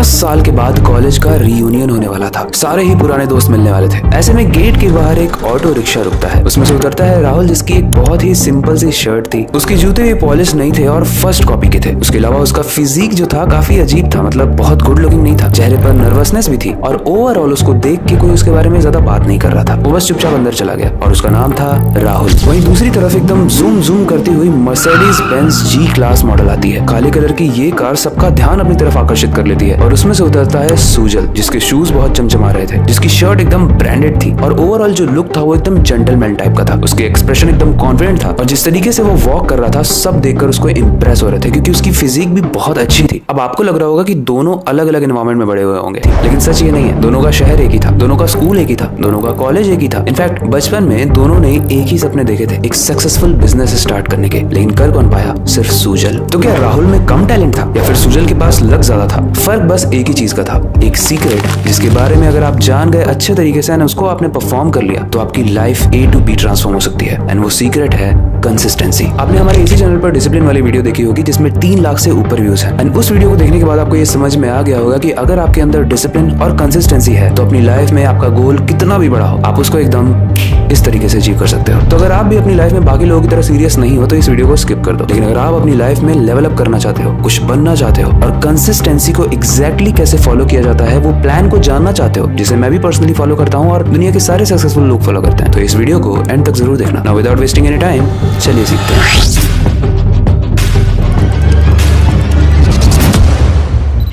10 साल के बाद कॉलेज का रीयूनियन होने वाला था। सारे ही पुराने दोस्त मिलने वाले थे। ऐसे में गेट के बाहर एक ऑटो रिक्शा रुकता है। उसमें से उतरता है राहुल, जिसकी एक बहुत ही सिंपल सी शर्ट थी। उसके जूते भी पॉलिश नहीं थे और फर्स्ट कॉपी के थे। उसके अलावा उसका फिजिक जो था काफी अजीब था, मतलब बहुत गुड लुकिंग नहीं था। चेहरे पर नर्वसनेस भी थी और ओवरऑल उसको देख के कोई उसके बारे में ज्यादा बात नहीं कर रहा था। वो बस चुपचाप अंदर चला गया और उसका नाम था राहुल। वहीं दूसरी तरफ एकदम जूम जूम करती हुई मर्सिडीज बेंज जी क्लास मॉडल आती है। काले कलर की ये कार सबका ध्यान अपनी तरफ आकर्षित कर लेती है और उसमें से उतरता है सुजल, जिसके शूज बहुत चमचमा रहे थे, जिसकी शर्ट एकदम ब्रांडेड थी और ओवरऑल जो लुक था वो एकदम जेंटलमैन टाइप का था। उसके एक्सप्रेशन एकदम कॉन्फिडेंट था और जिस तरीके से वो वॉक कर रहा था सब देखकर उसको इंप्रेस हो रहे थे, क्योंकि उसकी फिजिक भी बहुत अच्छी थी। अब आपको लग रहा होगा कि दोनों अलग अलग एनवायरमेंट में बड़े हुए होंगे, लेकिन सच ये नहीं है। दोनों का शहर एक ही था, दोनों का स्कूल एक ही था, दोनों का कॉलेज एक ही था। इनफैक्ट बचपन में दोनों ने एक ही सपने देखे थे, एक सक्सेसफुल बिजनेस स्टार्ट करने के, लेकिन कर कौन पाया? सिर्फ सुजल। तो क्या राहुल में कम टैलेंट था या फिर सुजल के पास लक ज्यादा था? फर्क बस एक ही चीज का था, एक सीक्रेट, जिसके बारे में अगर आप जान गए अच्छे तरीके से, उसको आपने परफॉर्म कर लिया तो आपकी life A to B transform हो सकती है। एंड वो सीक्रेट है कंसिस्टेंसी। आपने हमारे इसी चैनल पर डिसिप्लिन वाली वीडियो देखी होगी जिसमें 3 लाख से ऊपर व्यूज हैं। एंड उस वीडियो को देखने के बाद आपको ये समझ में आ गया होगा कि अगर आपके अंदर डिसिप्लिन और कंसिस्टेंसी है तो अपनी लाइफ में आपका गोल कितना भी बड़ा हो, आप उसको एकदम इस तरीके से अचीव कर सकते हो। तो अगर आप भी अपनी लाइफ में बाकी लोगों की तरह सीरियस नहीं हो तो इस वीडियो को स्किप कर दो। लेकिन अगर आप अपनी लाइफ में लेवल अप करना चाहते हो, कुछ बनना चाहते हो और कंसिस्टेंसी को एग्जैक्टली कैसे फॉलो किया जाता है वो प्लान को जानना चाहते हो, जिसे मैं भी पर्सनली फॉलो करता हूँ और दुनिया के सारे सक्सेसफुल लोग फॉलो करते हैं, तो इस वीडियो को एंड तक जरूर देखना। Now without wasting any time चलिए सीखते हैं।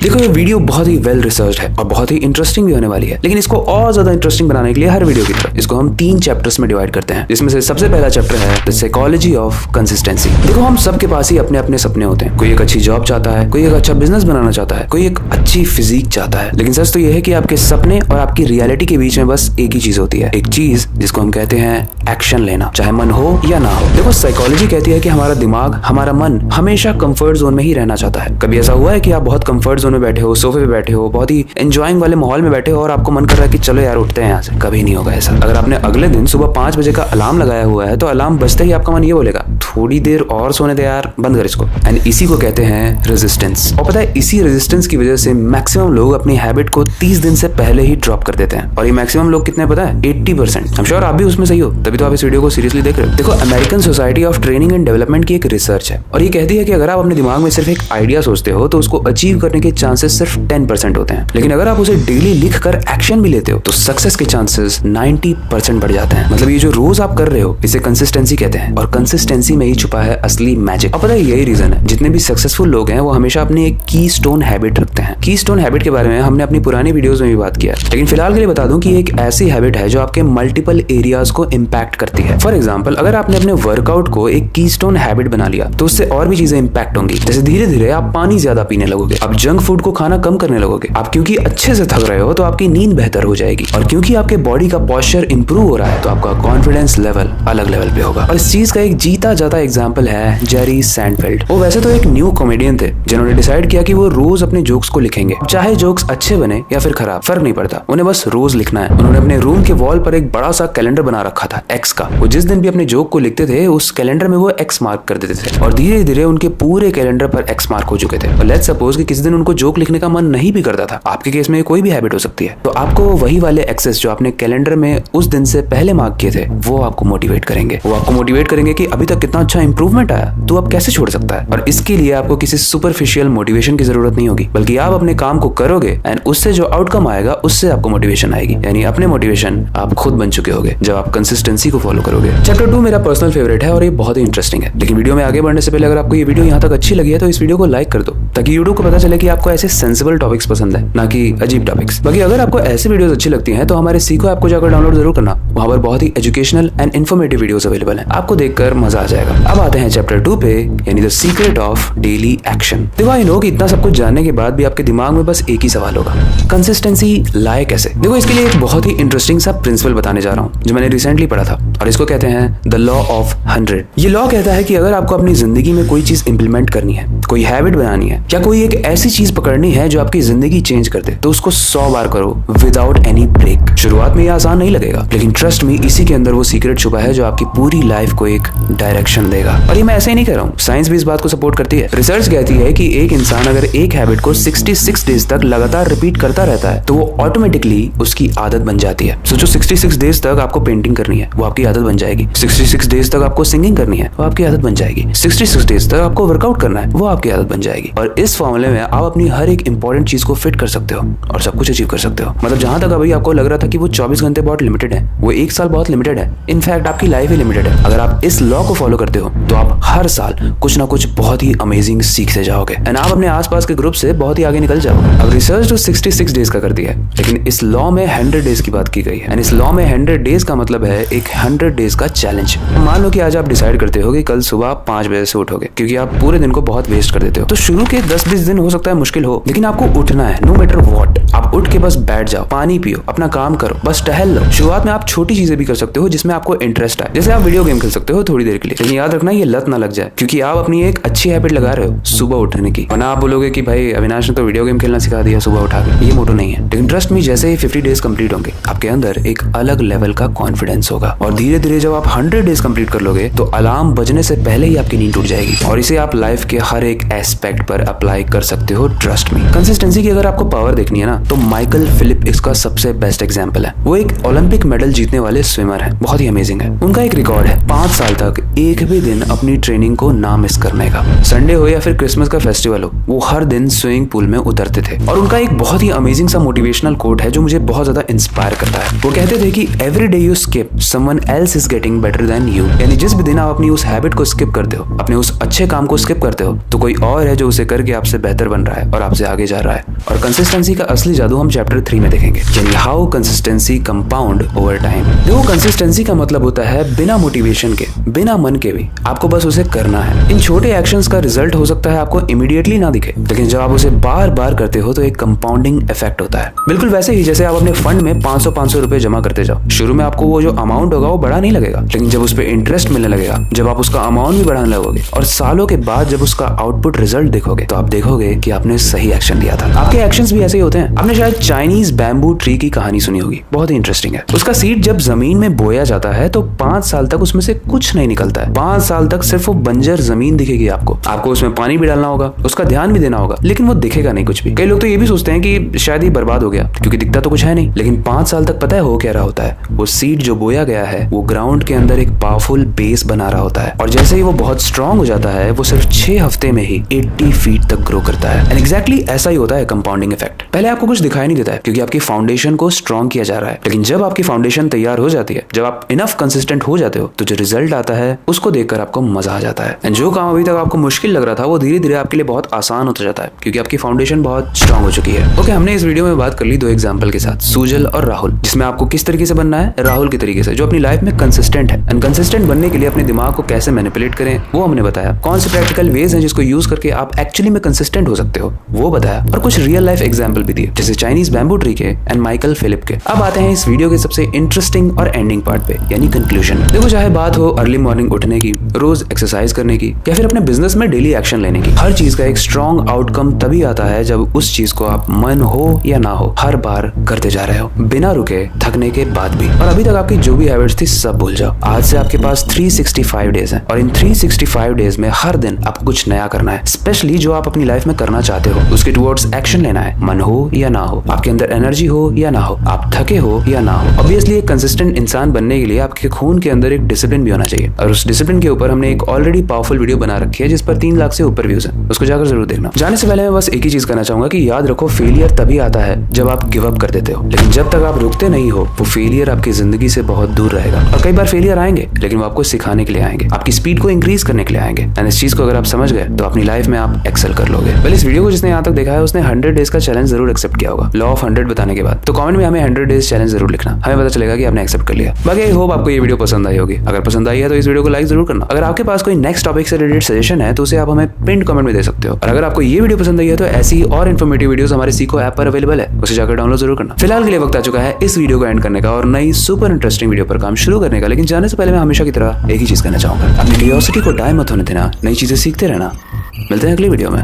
देखो ये वीडियो बहुत ही वेल रिसर्च्ड है और बहुत ही इंटरेस्टिंग भी होने वाली है, लेकिन इसको और ज्यादा इंटरेस्टिंग बनाने के लिए हर वीडियो की तरह इसको हम 3 चैप्टर्स में डिवाइड करते हैं, जिसमें से सबसे पहला चैप्टर है द साइकोलॉजी ऑफ कंसिस्टेंसी। देखो हम सबके पास ही अपने अपने सपने होते हैं। कोई एक अच्छी जॉब चाहता है, कोई एक अच्छा बिजनेस बनाना चाहता है, कोई एक अच्छी फिजिक चाहता है, लेकिन सच तो यह है कि आपके सपने और आपकी रियलिटी के बीच में बस एक ही चीज होती है, एक चीज जिसको हम कहते हैं एक्शन लेना, चाहे मन हो या ना हो। देखो साइकोलॉजी कहती है कि हमारा दिमाग, हमारा मन हमेशा कंफर्ट जोन में ही रहना चाहता है। कभी ऐसा हुआ है कि आप बहुत कंफर्ट जोन में बैठे हो, सोफे पे बैठे हो, बहुत ही एंजॉयिंग वाले माहौल में बैठे हो और आपको मन कर रहा है कि चलो यार उठते हैं यहाँ से? कभी नहीं होगा ऐसा। अगर आपने अगले दिन सुबह 5 बजे का अलार्म लगाया हुआ है तो अलार्म बजते ही आपका मन ये बोलेगा थोड़ी देर और सोने दे यार, बंद कर इसको। एंड इसी को कहते हैं रेजिस्टेंस। और पता है इसी रेजिस्टेंस की वजह से मैक्सिमम लोग अपनी हैबिट को 30 दिन से पहले ही ड्रॉप कर देते हैं। और ये मैक्सिमम लोग कितने पता है? 80%। आई एम श्योर आप भी उसमें सही हो, तभी तो आप इस वीडियो को सीरियसली देख रहे हो। देखो American society of training and development की एक रिसर्च है और ये कहती है कि अगर आप अपने दिमाग में सिर्फ एक आइडिया सोचते हो तो उसको अचीव करने के चांसेस सिर्फ 10% होते हैं, लेकिन अगर आप उसे डेली लिख कर एक्शन भी लेते हो तो सक्सेस के चांसेस 90% बढ़ जाते हैं। मतलब ये जो रोज आप कर रहे हो इसे कंसिस्टेंसी कहते हैं और कंसिस्टेंसी में ही छुपा है असली मैजिक। अब पता है यही रीजन है जितने भी सक्सेसफुल लोग हैं वो हमेशा अपनी एक की स्टोन हैबिट रखते हैं। की स्टोन हैबिट के बारे में हमने अपनी पुरानी वीडियोस में भी बात किया, लेकिन फिलहाल के लिए बता दूं कि एक ऐसी हैबिट है जो आपके मल्टीपल एरियाज को इम्पैक्ट करती है। फॉर एग्जाम्पल अगर आपने अपने वर्कआउट को एक की स्टोन हैबिट बना लिया तो उससे और भी चीजें इम्पैक्ट होंगी। जैसे धीरे धीरे आप पानी ज्यादा पीने लगोगे, आप जंक फूड को खाना कम करने लगोगे, आप क्योंकि अच्छे से थक रहे हो तो आपकी नींद बेहतर हो जाएगी, और क्योंकि आपके बॉडी का पोस्चर इंप्रूव हो रहा है तो आपका कॉन्फिडेंस लेवल अलग लेवल पे होगा। और इस चीज का एक जीता जाता एग्जांपल है जेरी सैंडफील्ड। वो वैसे तो एक न्यू कॉमेडियन थे जिन्होंने डिसाइड किया कि वो रोज अपने जोक्स को लिखेंगे, चाहे जोक्स अच्छे बने या फिर खराब, फर्क नहीं पड़ता, उन्हें बस रोज लिखना है। उन्होंने अपने रूम के वॉल पर एक बड़ा सा कैलेंडर बना रखा था एक्स का। वो जिस दिन भी अपने जोक को लिखते थे उस कैलेंडर में वो एक्स मार्क कर देते थे और धीरे धीरे उनके पूरे कैलेंडर पर एक्स मार्क हो चुके थे। और लेट्स सपोज कि किसी दिन उनको जोक लिखने का मन नहीं भी करता था, आपके केस में कोई भी हैबिट हो सकती है, तो आपको वही वाले एक्सेस जो आपने कैलेंडर में उस दिन से पहले मार्क किए थे वो आपको मोटिवेट करेंगे। वो आपको मोटिवेट करेंगे कि अभी तक कितना अच्छा इंप्रूवमेंट आया, तो अब कैसे छोड़ सकता है। और इसके लिए आपको किसी सुपरफिशियल मोटिवेशन की जरूरत नहीं होगी, बल्कि आप अपने काम को करोगे एंड उससे जो आउटकम आएगा उससे आपको मोटिवेशन आएगी। यानी अपने मोटिवेशन आप खुद बन चुके होगे जब आप कंसिस्टेंसी को फॉलो करोगे। चैप्टर 2 मेरा पर्सनल फेवरेट है और ये बहुत ही इंटरेस्टिंग है, लेकिन वीडियो में आगे बढ़ने से पहले अगर आपको ये वीडियो यहाँ तक अच्छी लगी है तो इस वीडियो को लाइक कर दो, ताकि यूट्यूब को पता चले कि आपको ऐसे सेंसिबल टॉपिक्स पसंद है, ना कि अजीब टॉपिक्स। बाकी अगर आपको ऐसी वीडियोस अच्छी लगती हैं तो हमारे सीखो ऐप को जाकर डाउनलोड जरूर करना, वहां पर बहुत ही educational and informative videos available हैं, आपको देखकर मजा आ जाएगा। अब आते हैं चैप्टर 2 पे, यानी the secret of daily action. देखो आई नो कि इतना सब कुछ जानने के बाद भी आपके दिमाग में बस एक ही सवाल होगा, कंसिस्टेंसी लाए कैसे? देखो इसके लिए एक बहुत ही इंटरेस्टिंग सा प्रिंसिपल बताने जा रहा हूँ जो मैंने रिसेंटली पढ़ा था और इसको कहते हैं द लॉ ऑफ 100। ये लॉ कहता है कि अगर आपको अपनी जिंदगी में कोई चीज इंप्लीमेंट करनी है, कोई हैबिट बनानी है या कोई एक ऐसी चीज पकड़नी है जो आपकी जिंदगी चेंज कर दे तो उसको 100 बार करो विदाउट एनी ब्रेक। शुरुआत में ये आसान नहीं लगेगा, लेकिन ट्रस्ट मी, इसी के अंदर वो सीक्रेट छुपा है जो आपकी पूरी लाइफ को एक डायरेक्शन देगा। और ये मैं ऐसे ही नहीं कह रहा हूँ, साइंस भी इस बात को सपोर्ट करती है। रिसर्च कहती है कि एक इंसान अगर एक हैबिट को 66 डेज तक लगातार रिपीट करता रहता है तो वो ऑटोमेटिकली उसकी आदत बन जाती है। सोचो 66 डेज तक आपको पेंटिंग करनी है, वो आपकी आदत बन जाएगी। 66 डेज तक आपको सिंगिंग करनी है, वो आपकी आदत बन जाएगी। 66 डेज तक आपको वर्कआउट करना है, वो आपकी आदत बन जाएगी। और इस फॉर्मूले में आप अपनी हर एक इंपॉर्टेंट चीज को फिट कर सकते हो और सब कुछ अचीव कर सकते हो। मतलब जहां तक अभी आपको लग रहा था कि वो 24 घंटे बहुत लिमिटेड है, वो एक साल बहुत लिमिटेड है, इनफैक्ट आपकी लाइफ ही लिमिटेड है। अगर आप इस लॉ को फॉलो करते हो तो आप हर साल कुछ ना कुछ बहुत ही अमेजिंग सीखते जाओगे एंड आप अपने आसपास के ग्रुप से बहुत ही आगे निकल जाओगे। अब रिसर्च तो 66 डेज का करती है, लेकिन इस लॉ में 100 डेज की बात की गई है एंड इस लॉ में 100 डेज का मतलब है एक 100 डेज का चैलेंज। मान लो कि आज आप डिसाइड करते हो कि कल सुबह 5 बजे से उठोगे, क्योंकि आप पूरे दिन को बहुत वेस्ट कर देते हो। तो शुरू के 10-20 दिन हो सकता है मुश्किल हो, लेकिन आपको उठना है नो मैटर व्हाट। आप उठ के बस बैठ जाओ, पानी पियो, अपना काम करो, बस टहल लो। शुरुआत में आप छोटी चीजें भी कर सकते हो जिसमें आपको इंटरेस्ट आए, जैसे आप वीडियो गेम खेल सकते हो थोड़ी देर के लिए, लेकिन याद रखना ये लत ना लग जाए, क्योंकि आप अपनी एक अच्छी हैबिट लगा रहे हो सुबह उठने की। वरना आप बोलोगे कि भाई अविनाश ने तो वीडियो गेम खेलना सिखा दिया सुबह उठा के। ये मोटो नहीं है। लेकिन ट्रस्ट मी, जैसे ही 50 डेज कंप्लीट होंगे आपके अंदर एक अलग लेवल का कॉन्फिडेंस होगा और धीरे धीरे जब आप 100 डेज कंप्लीट कर लोगे तो अलार्म बजने से पहले ही आपकी नींद टूट जाएगी। और इसे आप लाइफ के हर एक एस्पेक्ट पर अप्लाई कर सकते हो। ट्रस्ट मी, कंसिस्टेंसी की अगर आपको पावर देखनी है ना तो माइकल फिलिप इसका सबसे बेस्ट एग्जांपल है। वो एक ओलंपिक मेडल जीतने वाले स्विमर है, बहुत ही अमेजिंग है। उनका एक रिकॉर्ड है 5 साल तक एक भी दिन अपनी ट्रेनिंग को ना मिस करने का। संडे हो या फिर क्रिसमस का फेस्टिवल हो, वो हर दिन स्विमिंग पूल में उतरते थे। और उनका एक बहुत ही अमेजिंग सा मोटिवेशनल कोट है जो मुझे बहुत ज्यादा इंस्पायर करता है। वो कहते थे कि every day you skip someone else is getting better than you. यानी जिस भी दिन आप अपनी उस हैबिट को स्किप करते हो, अपने उस अच्छे काम को स्किप करते हो, तो कोई और है जो उसे करके आपसे बेहतर बन रहा है और आपसे आगे जा रहा है। और कंसिस्टेंसी का असली जादू हम चैप्टर 3 में देखेंगे, यानी how consistency compound over time. देखो, कंसिस्टेंसी का मतलब होता है बिना मोटिवेशन के, बिना मन के भी आपको बस उसे करना है। इन छोटे एक्शंस का रिजल्ट हो सकता है आपको इमीडिएटली ना दिखे, लेकिन जब आप उसे बार बार करते हो तो एक कंपाउंडिंग इफेक्ट होता है। बिल्कुल वैसे ही जैसे आप अपने फंड में 500 रुपए जमा करते जाओ। शुरू में आपको वो जो अमाउंट होगा वो बड़ा नहीं लगेगा, लेकिन जब उस पर इंटरेस्ट मिलने लगेगा, जब आप उसका अमाउंट भी बढ़ाने लगोगे और सालों के बाद जब उसका आउटपुट रिजल्ट देखोगे तो आप देखोगे कि आपने सही एक्शन लिया था। आपके एक्शंस भी ऐसे ही होते हैं। आपने शायद चाइनीज बैम्बू ट्री की कहानी सुनी होगी, बहुत ही इंटरेस्टिंग है। उसका सीड जब जमीन में बोया जाता है तो 5 साल तक उसमें से कुछ नहीं निकलता है। 5 साल तक सिर्फ वो बंजर जमीन दिखेगी आपको उसमें पानी भी डालना होगा, उसका ध्यान भी देना होगा, लेकिन वो दिखेगा नहीं कुछ भी। कई लोग तो ये भी सोचते हैं कि शायद ये बर्बाद हो गया क्योंकि दिखता तो कुछ है नहीं, लेकिन 5 साल तक पता है हो क्या रहा होता है। वो सीड जो बोया गया है वो ग्राउंड के अंदर एक पावरफुल बेस बना रहा होता है और जैसे ही वो बहुत स्ट्रांग हो जाता है वो सिर्फ 6 हफ्ते में ही 80 फीट तक ग्रो करता है। एंड एग्जैक्टली ऐसा ही होता है कंपाउंडिंग इफेक्ट। पहले आपको कुछ दिखाई नहीं देता है क्योंकि आपकी फाउंडेशन को स्ट्रांग किया जा रहा है, लेकिन जब आपकी फाउंडेशन तैयार हो जाती है, जब आप इनफ कंसिस्टेंट हो जाते हो, तो जो रिजल्ट आता है उसको देखकर आपको मजा आ जाता है। एंड जो काम अभी तक आपको मुश्किल लग रहा था वो धीरे धीरे आपके लिए बहुत आसान होता जाता है क्योंकि आपकी फाउंडेशन बहुत स्ट्रांग हो चुकी है। ओके, हमने इस वीडियो में बात कर ली 2 एग्जांपल के साथ, सुजल और राहुल, जिसमें आपको किस तरीके से बनना है, राहुल के तरीके से जो अपनी लाइफ में कंसिस्टेंट है। एंड कंसिस्टेंट बनने के लिए अपने दिमाग को कैसे मैनिपुलेट करें वो हमने बताया। कौन से प्रैक्टिकल वेज हैं जिसको यूज करके आप एक्चुअली में कंसिस्टेंट हो सकते हो वो बताया, और कुछ रियल लाइफ एग्जांपल भी दिए जैसे चाइनीज बैम्बू ट्री के एंड माइकल फिलिप के। अब आते हैं इस वीडियो के सबसे इंटरेस्टिंग और एंडिंग पार्ट पे, यानी कंक्लूजन। देखो, चाहे बात हो अर्ली मॉर्निंग उठने की, रोज एक्सरसाइज करने की, या फिर अपने बिजनेस में डेली एक्शन लेने की, हर चीज का एक स्ट्रॉन्ग आउटकम तभी आता है जब उस चीज को आप मन हो या ना हो हर बार करते जा रहे हो बिना रुके, थकने के बाद भी। और अभी तक आपकी जो भी हैबिट्स थी सब भूल जाओ। आज से आपके पास 365 डेज हैं और इन 365 डेज में हर दिन आपको कुछ नया करना है, स्पेशली जो आप अपनी लाइफ में करना चाहते हो उसके टुवर्ड्स एक्शन लेना है, मन हो या ना हो, आपके अंदर एनर्जी हो या ना हो, आप थके हो या ना हो। ऑब्वियसली एक कंसिस्टेंट इंसान बनने के लिए आपके खून के अंदर एक डिसिप्लिन भी होना चाहिए, और उस डिसिप्लिन के ऊपर हमने एक ऑलरेडी पावरफुल वीडियो बना रखी है जिस पर 3 लाख से ऊपर व्यूज हैं, उसको जाकर जरूर देखना। जाने से पहले मैं बस एक ही चीज कहना चाहूंगा कि याद रखो, फेलियर तभी आता है जब आप गिव अप कर देते हो, लेकिन जब तक आप रुकते नहीं हो वो फेलियर आपकी जिंदगी से बहुत दूर रहेगा। और कई बार फेलियर आएंगे लेकिन वो आपको सिखाने के लिए आएंगे, आपकी स्पीड को इंक्रीज करने के लिए आएंगे। एंड इस चीज को अगर आप समझ गए तो अपनी लाइफ में आप एक्सेल कर लोगे। पहले इस वीडियो को जिसने यहाँ तक देखा है उसने 100 डेज का चैलेंज जरूर एक्सेप्ट किया होगा, लॉ ऑफ 100 बताने के बाद। तो कमेंट में हमें 100 डेज चैलेंज जरूर लिखना, हमें पता चलेगा कि आपने एक्सेप्ट कर लिया। बाकी आई होप आपको ये वीडियो पसंद आई होगी। अगर पसंद आई है तो इस वीडियो को लाइक जरूर करना। अगर आपके पास कोई नेक्स्ट टॉपिक से रिलेटेड सजेशन है तो उसे आप हमें पिन कमेंट में दे सकते हो। और अगर आपको ये वीडियो पसंद आई है तो ऐसी और इन्फॉर्मेटिव वीडियोस हमारे सीखो ऐप पर अवेलेबल है, उसे जाकर डाउनलोड जरूर करना। फिलहाल के लिए वक्त आ चुका है इस वीडियो को एंड करने का और नई सुपर इंटरेस्टिंग वीडियो पर काम शुरू करने का। लेकिन जाने से पहले मैं हमेशा की तरह एक ही चीज कहना चाहूंगा, अपनी क्यूरियोसिटी को डाई मत होने देना, नई चीजें सीखते रहना। मिलते हैं अगली वीडियो में।